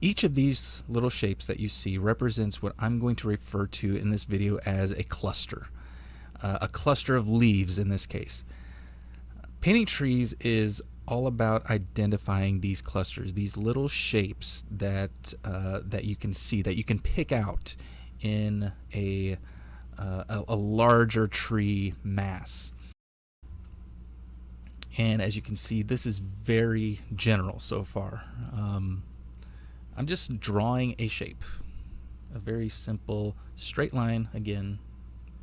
Each of these little shapes that you see represents what I'm going to refer to in this video as a cluster of leaves in this case. Painting trees is all about identifying these clusters, these little shapes that that you can see, that you can pick out in a larger tree mass. And as you can see, this is very general so far. I'm just drawing a shape, a very simple straight line, again,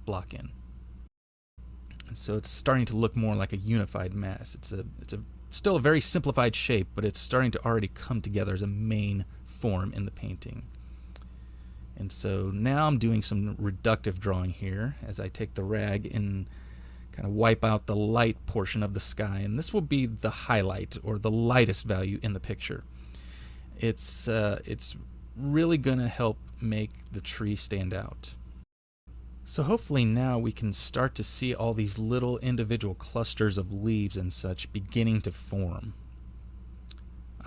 block in. And so it's starting to look more like a unified mass. It's still a very simplified shape, but it's starting to already come together as a main form in the painting. And so now I'm doing some reductive drawing here as I take the rag and kind of wipe out the light portion of the sky, and this will be the highlight or the lightest value in the picture. It's really gonna help make the tree stand out. So hopefully now we can start to see all these little individual clusters of leaves and such beginning to form.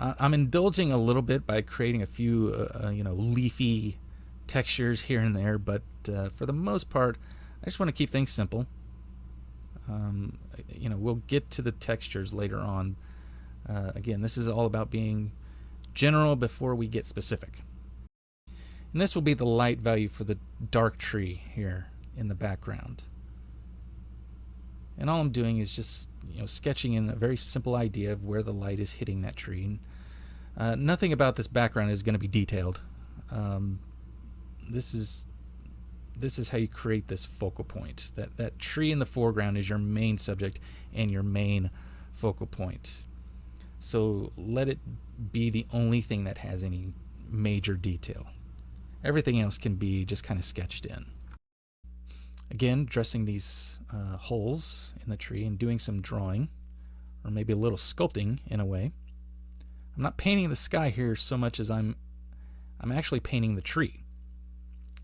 I'm indulging a little bit by creating a few leafy textures here and there, but for the most part I just want to keep things simple. We'll get to the textures later on. Again, this is all about being general before we get specific. And this will be the light value for the dark tree here in the background. And all I'm doing is just sketching in a very simple idea of where the light is hitting that tree. Nothing about this background is going to be detailed. This is how you create this focal point. That tree in the foreground is your main subject and your main focal point. So let it be the only thing that has any major detail. Everything else can be just kind of sketched in. Again, dressing these holes in the tree and doing some drawing, or maybe a little sculpting in a way. I'm not painting the sky here so much as I'm actually painting the tree.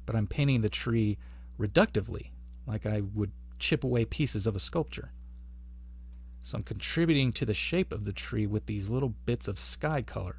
But I'm painting the tree reductively, like I would chip away pieces of a sculpture. So I'm contributing to the shape of the tree with these little bits of sky color.